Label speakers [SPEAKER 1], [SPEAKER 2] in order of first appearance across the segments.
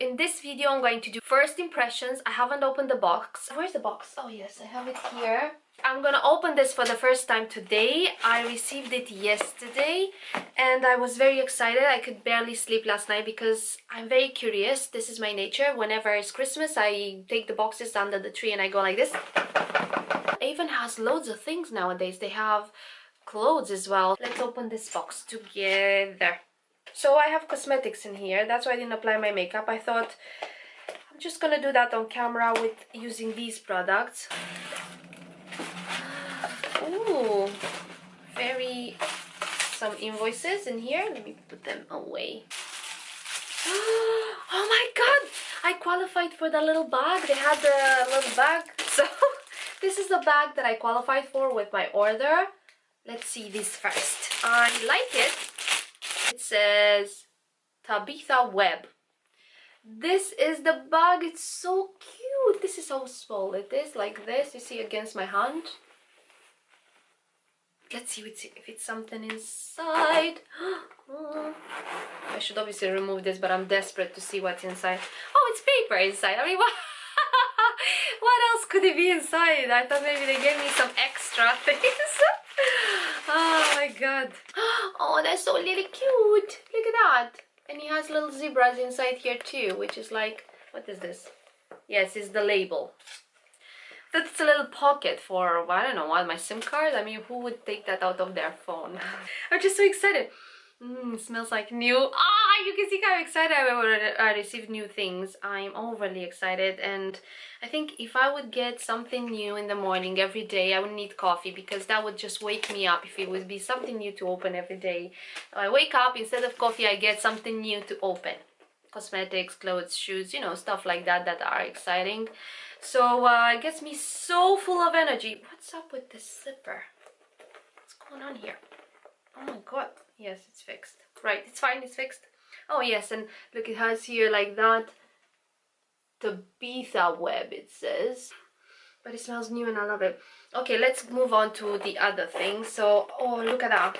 [SPEAKER 1] In this video, I'm going to do first impressions. I haven't opened the box. Where's the box? Oh yes, I have it here. I'm gonna open this for the first time today. I received it yesterday and I was very excited. I could barely sleep last night because I'm very curious. This is my nature. Whenever it's Christmas, I take the boxes under the tree and I go like this. Avon has loads of things nowadays. They have clothes as well. Let's open this box together. So I have cosmetics in here. That's why I didn't apply my makeup. I thought I'm just gonna do that on camera with using these products. Ooh, some invoices in here. Let me put them away. Oh my god, I qualified for the little bag. They had the little bag. So this is the bag that I qualified for with my order. Let's see this first. I like it. It says Tabitha Webb. This is the bag. It's so cute. This is how small it is, like this. You see against my hand. Let's see if it's something inside. I should obviously remove this, but I'm desperate to see what's inside. Oh, it's paper inside. I mean, what else could it be inside? I thought maybe they gave me some extra things. Oh my god. Oh, that's so really cute. Look at that. And he has little zebras inside here too, which is like, what is this? Yes, it's the label. That's a little pocket for, I don't know what, my SIM card? I mean, who would take that out of their phone? I'm just so excited. It smells like new. You can see how excited I received new things. I'm overly excited, and I think if I would get something new in the morning every day, I would need coffee, because that would just wake me up if it would be something new to open every day. I wake up, instead of coffee, I get something new to open. Cosmetics, clothes, shoes, you know, stuff like that that are exciting. So it gets me so full of energy. What's up with this zipper? What's going on here? Oh my god. Yes, it's fixed. Right, it's fine, it's fixed. Oh yes, and look, it has here like that. Tabitha Webb, it says. But it smells new and I love it. Okay, let's move on to the other thing. So, oh, look at that.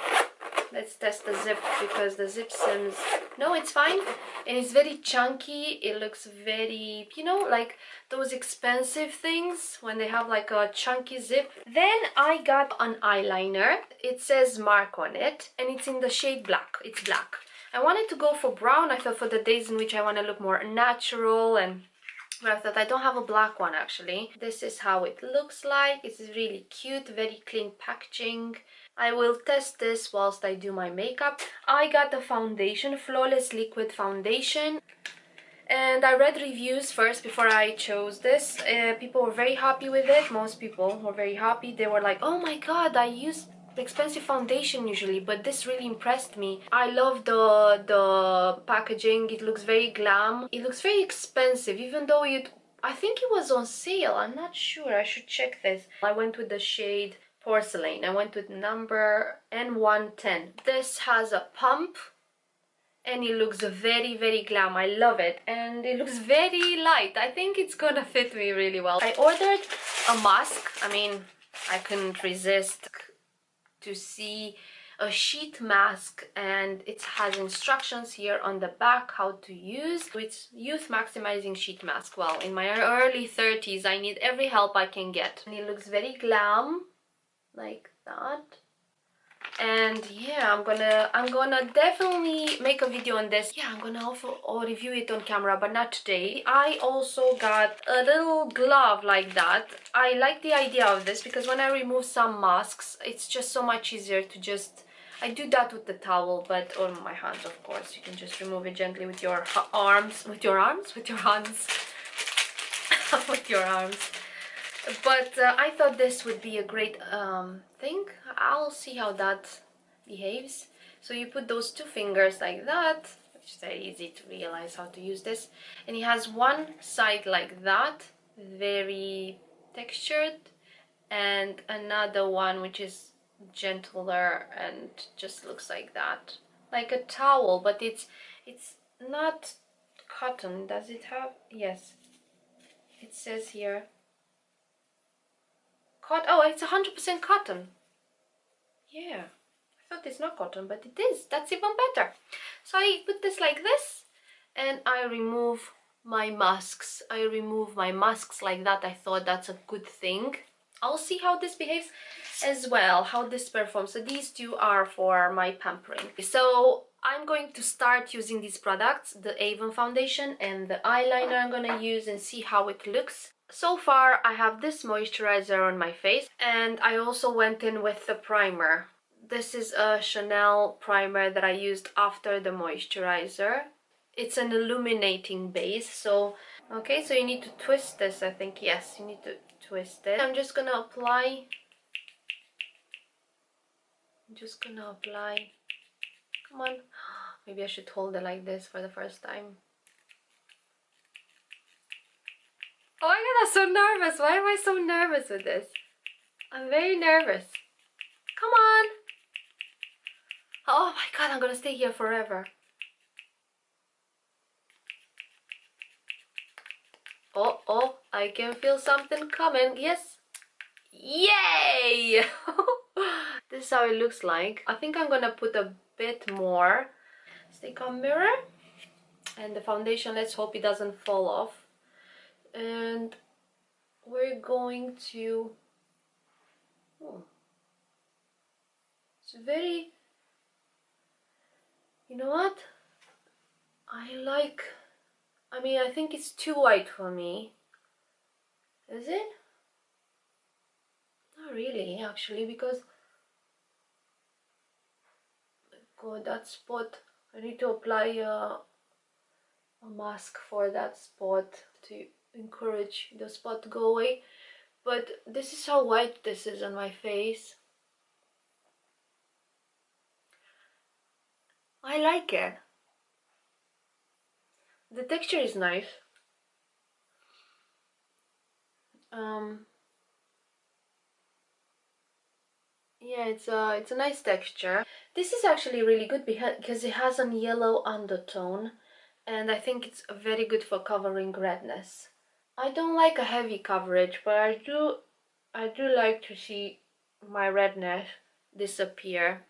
[SPEAKER 1] Let's test the zip, because the zip seems... No, it's fine. And it's very chunky. It looks very, you know, like those expensive things when they have like a chunky zip. Then I got an eyeliner. It says Mark on it, and it's in the shade black. It's black. I wanted to go for brown. I thought for the days in which I want to look more natural, and but I thought I don't have a black one actually. This is how it looks like. It's really cute, very clean packaging. I will test this whilst I do my makeup. I got the foundation, Flawless Liquid Foundation. And I read reviews first before I chose this. People were very happy with it. Most people were very happy. They were like, oh my god, I use expensive foundation usually, but this really impressed me. I love the packaging. It looks very glam. It looks very expensive, even though I think it was on sale. I'm not sure. I should check this. I went with the shade Porcelain. I went with number N110. This has a pump and it looks very glam. I love it, and it looks very light. I think it's gonna fit me really well. I ordered a mask. I mean, I couldn't resist to see a sheet mask, and it has instructions here on the back how to use. It's youth maximizing sheet mask. Well, in my early 30s, I need every help I can get. And it looks very glam, like that. And yeah, I'm gonna definitely make a video on this. Yeah, I'm gonna also review it on camera, but not today. I also got a little glove like that. I like the idea of this because when I remove some masks, it's just so much easier to just... I do that with the towel, but on my hands, of course. You can just remove it gently with your arms. With your arms? With your hands. With your arms. But I thought this would be a great thing. I'll see how that behaves. So you put those two fingers like that, which is very easy to realize how to use this. And it has one side like that, very textured, and another one which is gentler and just looks like that, like a towel, but it's not cotton. Does it have? Yes, it says here. Oh, it's 100% cotton. Yeah, I thought it's not cotton, but it is. That's even better. So I put this like this, and I remove my masks. I remove my masks like that. I thought that's a good thing. I'll see how this behaves as well, how this performs. So these two are for my pampering. So I'm going to start using these products, the Avon foundation and the eyeliner I'm gonna use, and see how it looks. So far I have this moisturizer on my face, and I also went in with the primer. This is a Chanel primer that I used after the moisturizer. It's an illuminating base, so okay, so you need to twist this, I think. Yes, you need to twist it. I'm just gonna apply. Come on. Maybe I should hold it like this for the first time. Oh my god, I'm so nervous. Why am I so nervous with this? I'm very nervous. Come on. Oh my god, I'm gonna stay here forever. Oh, I can feel something coming. Yes. Yay! This is how it looks like. I think I'm gonna put a bit more. Stick on mirror. And the foundation, let's hope it doesn't fall off. And we're going to... Oh. It's very... You know what? I mean, I think it's too white for me. Is it? Not really, actually, because... God, that spot... I need to apply a mask for that spot to encourage the spot to go away. But this is how white this is on my face. I like it. The texture is nice. Yeah, it's a nice texture. This is actually really good because it has a yellow undertone, and I think it's very good for covering redness. I don't like a heavy coverage, but I do like to see my redness disappear.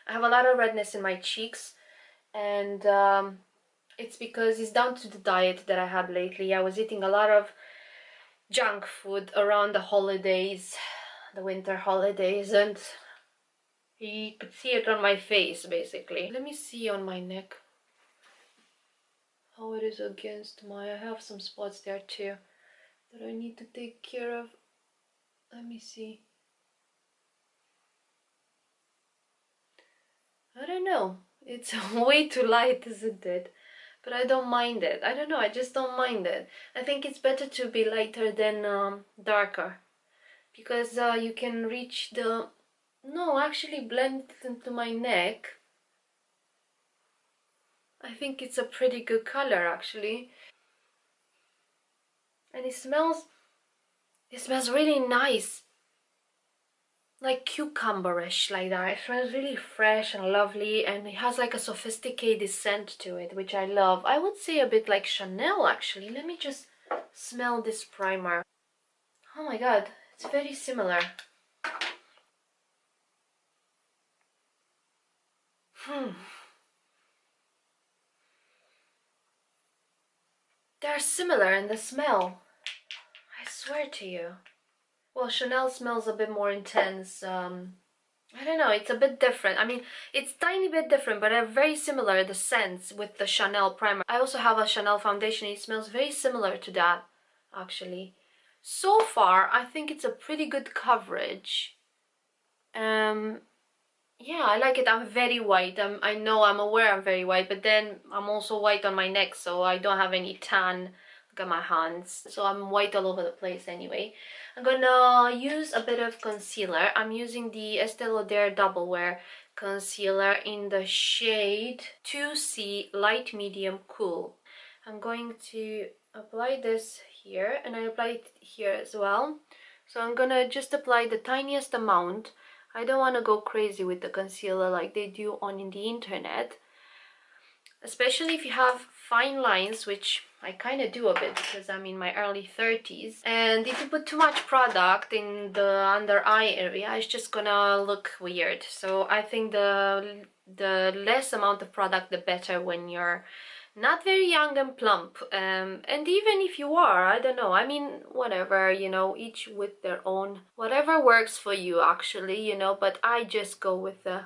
[SPEAKER 1] I have a lot of redness in my cheeks, and it's because it's down to the diet that I had lately. I was eating a lot of junk food around the holidays, the winter holidays, and you could see it on my face basically. Let me see on my neck how it is against my... I have some spots there too that I need to take care of. Let me see. I don't know. It's way too light, isn't it? But I don't mind it. I don't know, I just don't mind it. I think it's better to be lighter than darker, because you can reach the... No, actually blend it into my neck. I think it's a pretty good color actually. And it smells really nice. Like cucumberish, like that. It smells really fresh and lovely, and it has like a sophisticated scent to it, which I love. I would say a bit like Chanel actually. Let me just smell this primer. Oh my god, it's very similar. They're similar in the smell. I swear to you. Well, Chanel smells a bit more intense. I don't know, it's a bit different. I mean, it's tiny bit different, but they're very similar, the scents, with the Chanel primer. I also have a Chanel foundation. It smells very similar to that, actually. So far, I think it's a pretty good coverage. Yeah, I like it. I'm very white. I know, I'm aware I'm very white, but then I'm also white on my neck, so I don't have any tan. Look at my hands. So I'm white all over the place anyway. I'm gonna use a bit of concealer. I'm using the Estee Lauder Double Wear concealer in the shade 2C Light Medium Cool. I'm going to apply this here, and I apply it here as well. So I'm gonna just apply the tiniest amount. I don't want to go crazy with the concealer like they do on the internet, especially if you have fine lines, which I kind of do a bit because I'm in my early 30s. And if you put too much product in the under eye area, it's just gonna look weird. So I think the less amount of product, the better when you're not very young and plump, and even if you are, I don't know, I mean, whatever, you know, each with their own, whatever works for you actually, you know, but I just go with a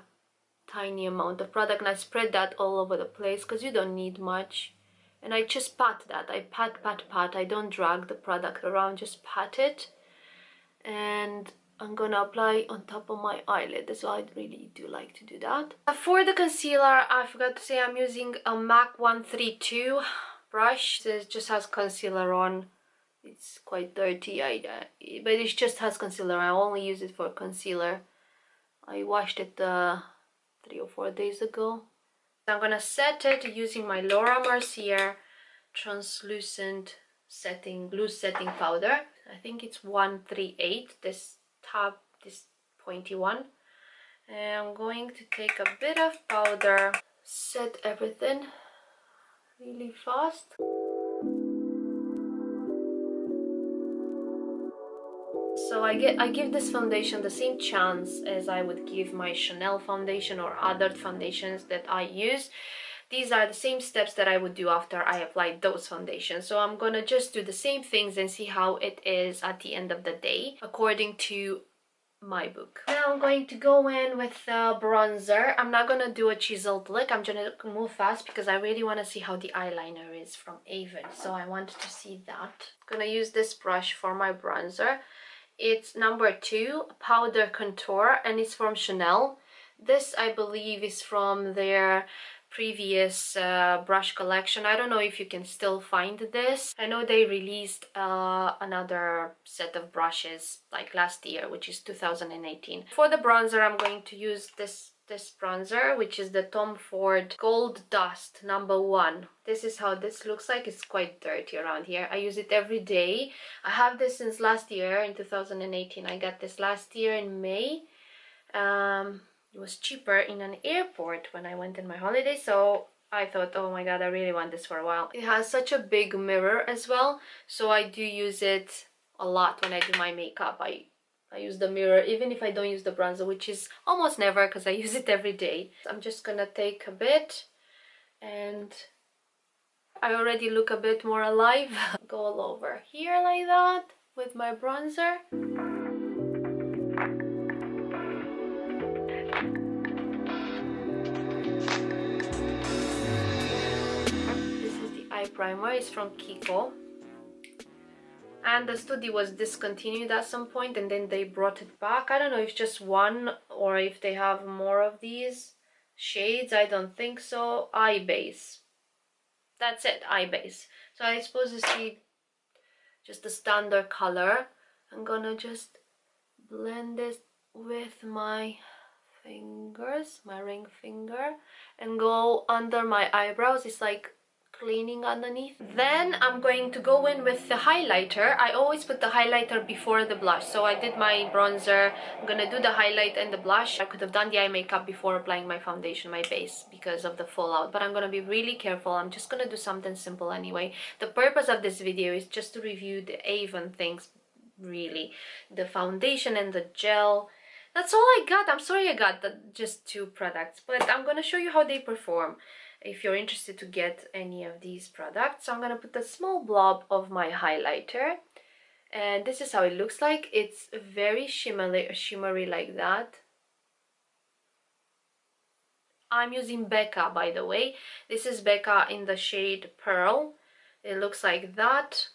[SPEAKER 1] tiny amount of product and I spread that all over the place because you don't need much. And I just pat that, I pat, I don't drag the product around, just pat it. And I'm gonna apply on top of my eyelid. That's why I really do like to do that. For the concealer, I forgot to say I'm using a MAC 132 brush. It just has concealer on. It's quite dirty, but it just has concealer. I only use it for concealer. I washed it 3 or 4 days ago. I'm gonna set it using my Laura Mercier translucent loose setting powder. I think it's 138, this pointy one. And I'm going to take a bit of powder, set everything really fast. So I give this foundation the same chance as I would give my Chanel foundation or other foundations that I use. These are the same steps that I would do after I applied those foundations. So I'm gonna just do the same things and see how it is at the end of the day, according to my book. Now I'm going to go in with bronzer. I'm not gonna do a chiseled look. I'm gonna move fast because I really want to see how the eyeliner is from Avon. So I wanted to see that. I'm gonna use this brush for my bronzer. It's number 2 powder contour and it's from Chanel. This I believe is from their previous brush collection. I don't know if you can still find this. I know they released another set of brushes like last year, which is 2018. For the bronzer, I'm going to use this bronzer, which is the Tom Ford Gold Dust number 1. This is how this looks like. It's quite dirty around here. I use it every day. I have this since last year in 2018. I got this last year in May. It was cheaper in an airport when I went on my holiday, so I thought, oh my god, I really want this for a while. It has such a big mirror as well, so I do use it a lot when I do my makeup. I use the mirror even if I don't use the bronzer, which is almost never because I use it every day. I'm just gonna take a bit, and I already look a bit more alive. Go all over here like that with my bronzer. Primer is from Kiko, and the studio was discontinued at some point and then they brought it back. I don't know if it's just one or if they have more of these shades. I don't think so. Eye base, that's it, eye base. So I suppose you see just the standard color. I'm gonna just blend this with my fingers, my ring finger, and go under my eyebrows. It's like cleaning underneath. Then I'm going to go in with the highlighter. I always put the highlighter before the blush. So I did my bronzer, I'm gonna do the highlight and the blush. I could have done the eye makeup before applying my foundation, my base, because of the fallout, but I'm gonna be really careful. I'm just gonna do something simple anyway. The purpose of this video is just to review the Avon things, really. The foundation and the gel. That's all I got. I'm sorry I got just 2 products, but I'm gonna show you how they perform if you're interested to get any of these products. So I'm gonna put a small blob of my highlighter, and this is how it looks like. It's very shimmery like that. I'm using Becca, by the way. This is Becca in the shade Pearl. It looks like that.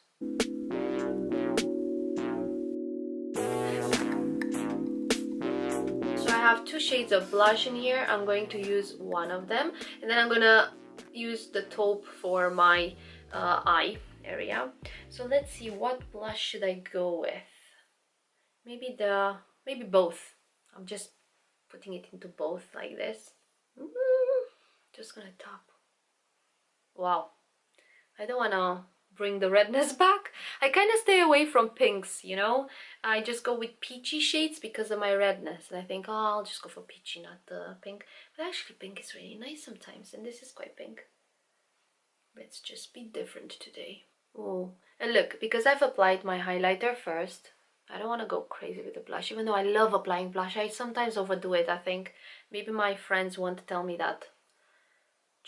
[SPEAKER 1] I have 2 shades of blush in here. I'm going to use one of them, and then I'm gonna use the taupe for my eye area. So let's see, what blush should I go with? Maybe both. I'm just putting it into both like this. Just gonna top. Wow, I don't wanna bring the redness back. I kind of stay away from pinks, you know. I just go with peachy shades because of my redness, and I think, oh, I'll just go for peachy, not the pink. But actually pink is really nice sometimes, and this is quite pink. Let's just be different today. Oh, and look, because I've applied my highlighter first, I don't want to go crazy with the blush, even though I love applying blush. I sometimes overdo it. I think maybe my friends won't tell me that.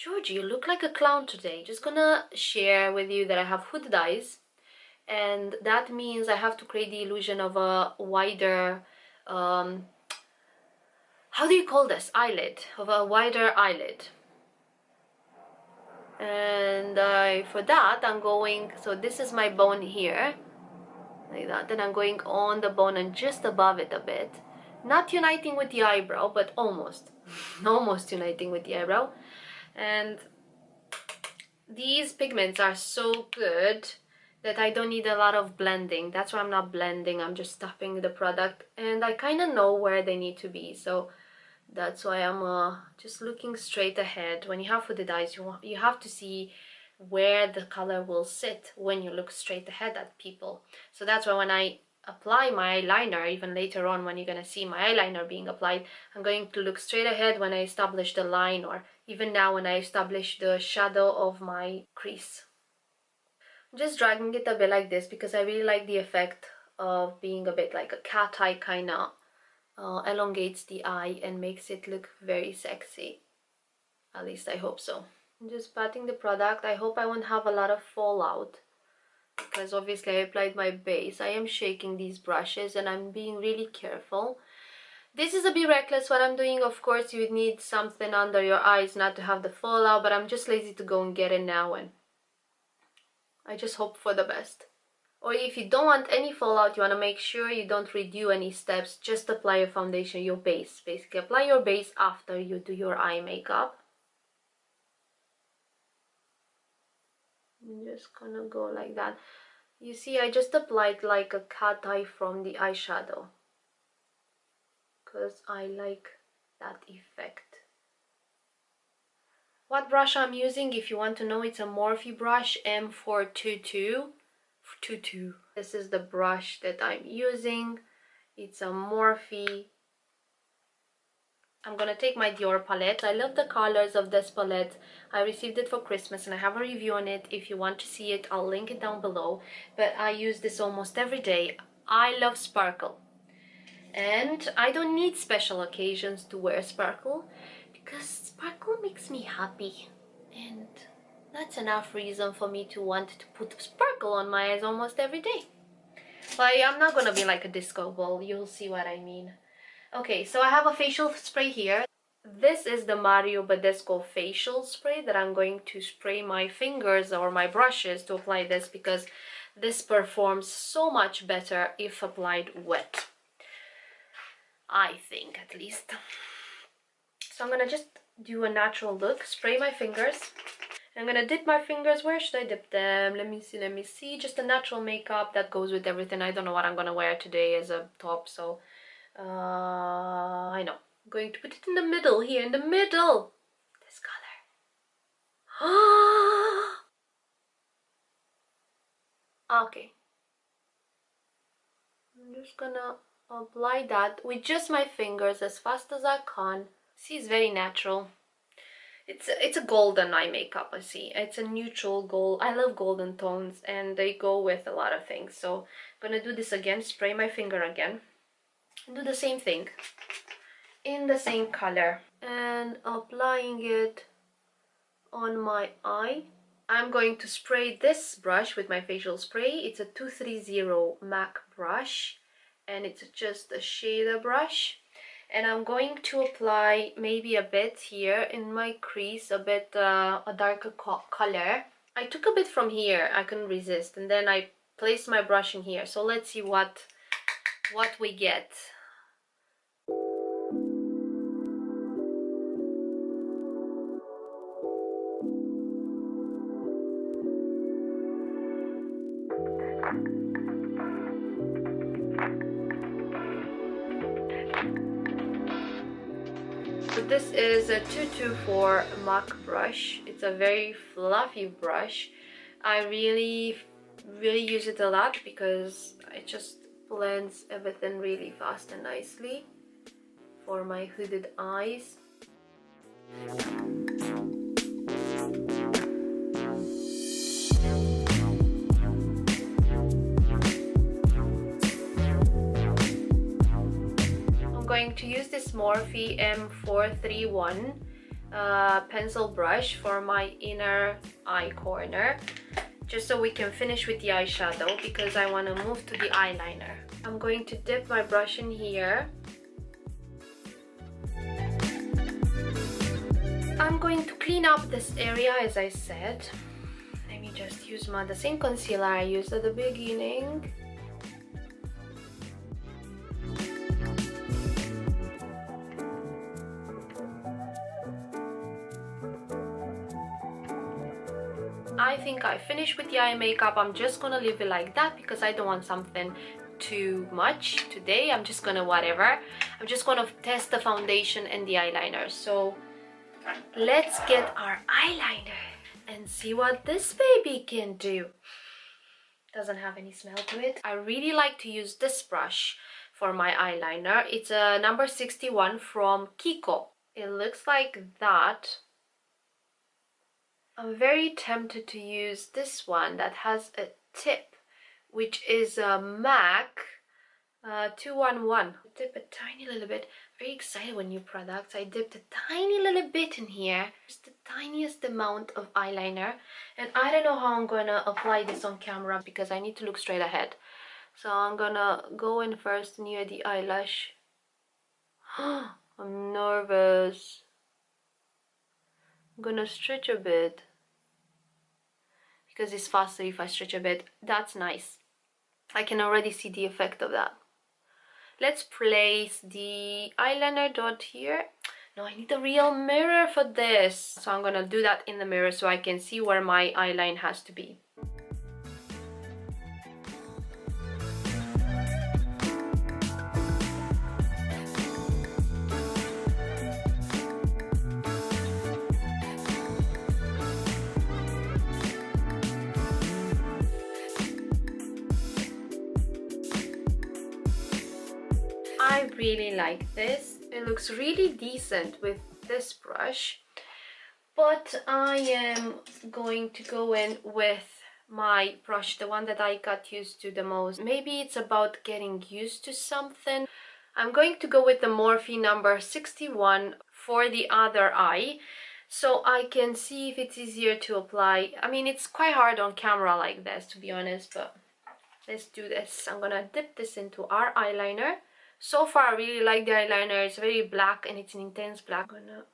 [SPEAKER 1] Georgie, you look like a clown today. Just gonna share with you that I have hooded eyes, and that means I have to create the illusion of a wider, how do you call this? Eyelid, of a wider eyelid. And for that I'm going, so this is my bone here, like that. Then I'm going on the bone and just above it a bit, not uniting with the eyebrow, but almost almost uniting with the eyebrow. And these pigments are so good that I don't need a lot of blending. That's why I'm not blending, I'm just tapping the product, and I kind of know where they need to be, so that's why I'm just looking straight ahead. When you have hooded eyes, you have to see where the color will sit when you look straight ahead at people. So that's why when I apply my eyeliner, even later on when you're going to see my eyeliner being applied, I'm going to look straight ahead when I establish the line, or even now when I establish the shadow of my crease. I'm just dragging it a bit like this because I really like the effect of being a bit like a cat eye, kind of elongates the eye and makes it look very sexy. At least I hope so. I'm just patting the product. I hope I won't have a lot of fallout because obviously I applied my base. I am shaking these brushes and I'm being really careful. This is a bit reckless what I'm doing. Of course you would need something under your eyes not to have the fallout, but I'm just lazy to go and get it now, and I just hope for the best. Or if you don't want any fallout, you want to make sure you don't redo any steps, just apply your foundation, your base. Basically, apply your base after you do your eye makeup. I'm just gonna go like that. You see, I just applied like a cat eye from the eyeshadow because I like that effect. What brush I'm using, if you want to know, it's a Morphe brush M422. This is the brush that I'm using. It's a Morphe. I'm gonna take my Dior palette. I love the colors of this palette. I received it for Christmas and I have a review on it. If you want to see it, I'll link it down below. But I use this almost every day. I love sparkle. And I don't need special occasions to wear sparkle because sparkle makes me happy. And that's enough reason for me to want to put sparkle on my eyes almost every day. But I'm not gonna be like a disco ball, you'll see what I mean. Okay, so I have a facial spray here. This is the Mario Badescu facial spray that I'm going to spray my fingers or my brushes to apply this, because this performs so much better if applied wet, I think, at least. So I'm gonna just do a natural look, spray my fingers. I'm gonna dip my fingers. Where should I dip them? Let me see. Just a natural makeup that goes with everything. I don't know what I'm gonna wear today as a top, so I know. I'm going to put it in the middle here, in the middle. This color. Okay. I'm just gonna apply that with just my fingers as fast as I can. See, it's very natural. It's a golden eye makeup, I see. It's a neutral gold. I love golden tones and they go with a lot of things. So I'm gonna do this again, spray my finger again. And do the same thing in the same color. And applying it on my eye. I'm going to spray this brush with my facial spray. It's a 230 MAC brush. And it's just a shader brush. And I'm going to apply maybe a bit here in my crease, a bit a darker color. I took a bit from here, I couldn't resist, and then I placed my brush in here. So let's see what we get. So this is a 224 MAC brush. It's a very fluffy brush. I really use it a lot because it just blends everything really fast and nicely for my hooded eyes. I'm going to use this Morphe M431 pencil brush for my inner eye corner, just so we can finish with the eyeshadow, because I want to move to the eyeliner. I'm going to dip my brush in here. I'm going to clean up this area, as I said. Let me just use the same concealer I used at the beginning. I think I finished with the eye makeup. I'm just gonna leave it like that because I don't want something too much today. I'm just gonna whatever. I'm just gonna test the foundation and the eyeliner. So let's get our eyeliner and see what this baby can do. Doesn't have any smell to it. I really like to use this brush for my eyeliner. It's a number 61 from Kiko. It looks like that. I'm very tempted to use this one that has a tip, which is a MAC 211. Dip a tiny little bit. Very excited with new products. I dipped a tiny little bit in here, just the tiniest amount of eyeliner, and I don't know how I'm gonna apply this on camera because I need to look straight ahead. So I'm gonna go in first near the eyelash. I'm nervous. I'm gonna stretch a bit because it's faster if I stretch a bit. That's nice. I can already see the effect of that. Let's place the eyeliner dot here. No, I need a real mirror for this. So I'm gonna do that in the mirror so I can see where my eyeline has to be. I really like this. It looks really decent with this brush, but I am going to go in with my brush, the one that I got used to the most. Maybe it's about getting used to something. I'm going to go with the Morphe number 61 for the other eye, so I can see if it's easier to apply. I mean, it's quite hard on camera like this, to be honest, but let's do this. I'm gonna dip this into our eyeliner. So far I really like the eyeliner. It's very black and it's an intense black. I'm gonna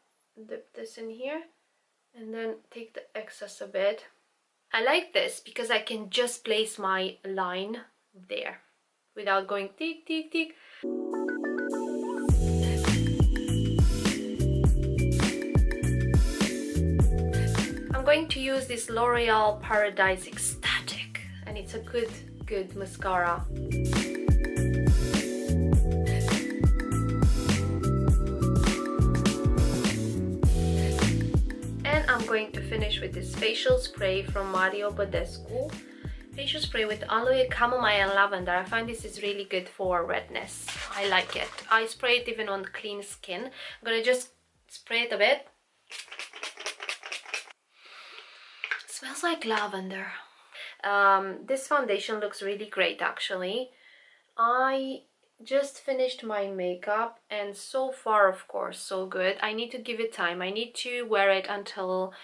[SPEAKER 1] dip this in here and then take the excess a bit. I like this because I can just place my line there without going tick tick tick. I'm going to use this L'Oreal Paradise Ecstatic, and it's a good mascara. I'm going to finish with this facial spray from Mario Badescu. Facial spray with aloe, chamomile and lavender. I find this is really good for redness. I like it. I spray it even on clean skin. I'm gonna just spray it a bit. It smells like lavender. This foundation looks really great actually. I just finished my makeup and so far, of course, so good. I need to give it time. I need to wear it until,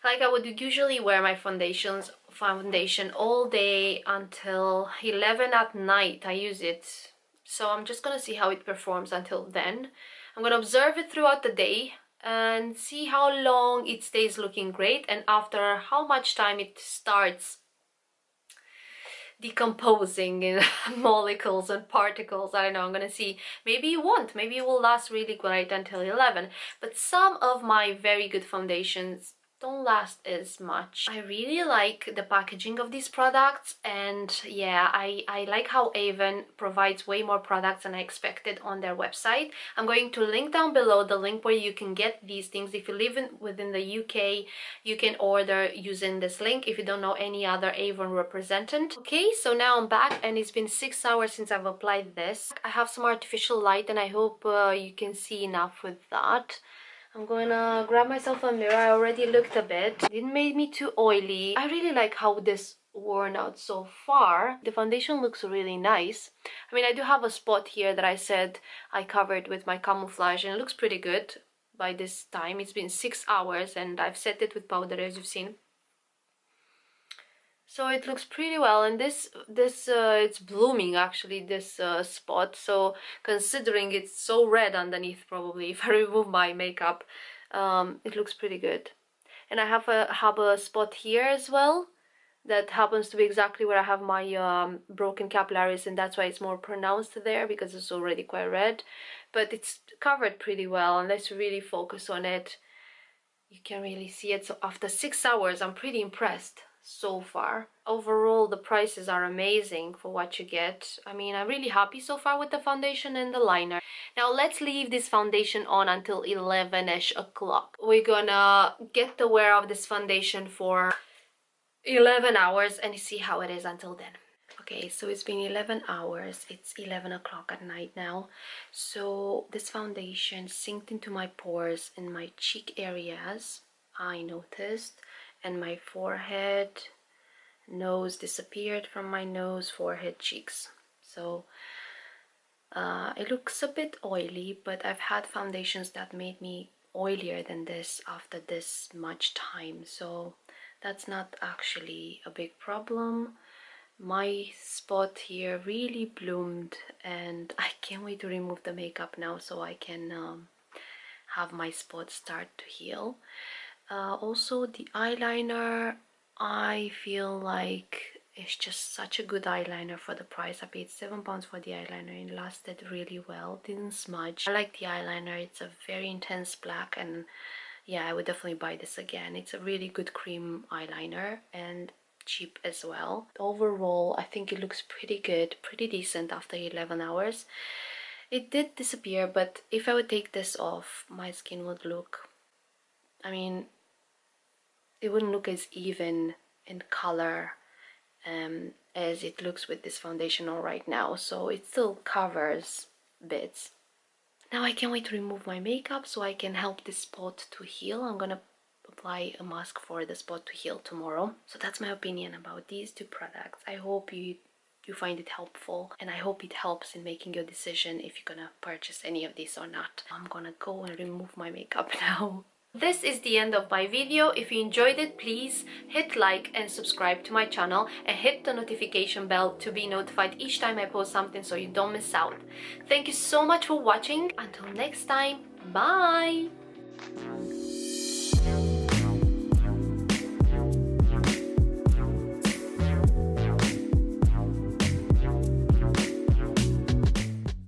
[SPEAKER 1] like I would usually wear my foundation all day until 11 at night. I use it, so I'm just gonna see how it performs until then. I'm gonna observe it throughout the day and see how long it stays looking great, and after how much time it starts decomposing in molecules and particles. I don't know, I'm gonna see. Maybe it won't. Maybe it will last really great until 11. But some of my very good foundations don't last as much. I really like the packaging of these products, and yeah, I like how Avon provides way more products than I expected on their website. I'm going to link down below the link where you can get these things. If you live within the UK, you can order using this link if you don't know any other Avon representative. Okay, so now I'm back and it's been 6 hours since I've applied this. I have some artificial light and I hope you can see enough with that. I'm gonna grab myself a mirror. I already looked a bit. It didn't make me too oily. I really like how this worn out so far. The foundation looks really nice. I mean, I do have a spot here that I said I covered with my camouflage and it looks pretty good. by this time. It's been 6 hours and I've set it with powder, as you've seen. So it looks pretty well, and this it's blooming actually, this spot. So considering it's so red underneath, probably if I remove my makeup, it looks pretty good. And I have a spot here as well that happens to be exactly where I have my broken capillaries, and that's why it's more pronounced there, because it's already quite red. But it's covered pretty well, unless you really focus on it, you can really see it. So after 6 hours, I'm pretty impressed so far. Overall, the prices are amazing for what you get. I mean, I'm really happy so far with the foundation and the liner. Now let's leave this foundation on until 11ish o'clock. We're gonna get the wear of this foundation for 11 hours and see how it is until then. Okay, so it's been 11 hours. It's 11 o'clock at night now. So this foundation sinked into my pores in my cheek areas, I noticed, and my forehead, nose disappeared from my nose, forehead, cheeks. So it looks a bit oily, but I've had foundations that made me oilier than this after this much time, so that's not actually a big problem. My spot here really bloomed and I can't wait to remove the makeup now so I can have my spot start to heal. Also the eyeliner, I feel like it's just such a good eyeliner for the price. I paid £7 for the eyeliner and it lasted really well, didn't smudge. I like the eyeliner, it's a very intense black, and yeah, I would definitely buy this again. It's a really good cream eyeliner and cheap as well. Overall, I think it looks pretty good, pretty decent after 11 hours. It did disappear, but if I would take this off, my skin would look, I mean, it wouldn't look as even in color as it looks with this foundation on right now, so it still covers bits. Now I can't wait to remove my makeup so I can help this spot to heal. I'm gonna apply a mask for the spot to heal tomorrow. So that's my opinion about these two products. I hope you find it helpful, and I hope it helps in making your decision if you're gonna purchase any of these or not. I'm gonna go and remove my makeup now. This is the end of my video. If you enjoyed it, please hit like and subscribe to my channel and hit the notification bell to be notified each time I post something so you don't miss out. Thank you so much for watching. Until next time, bye!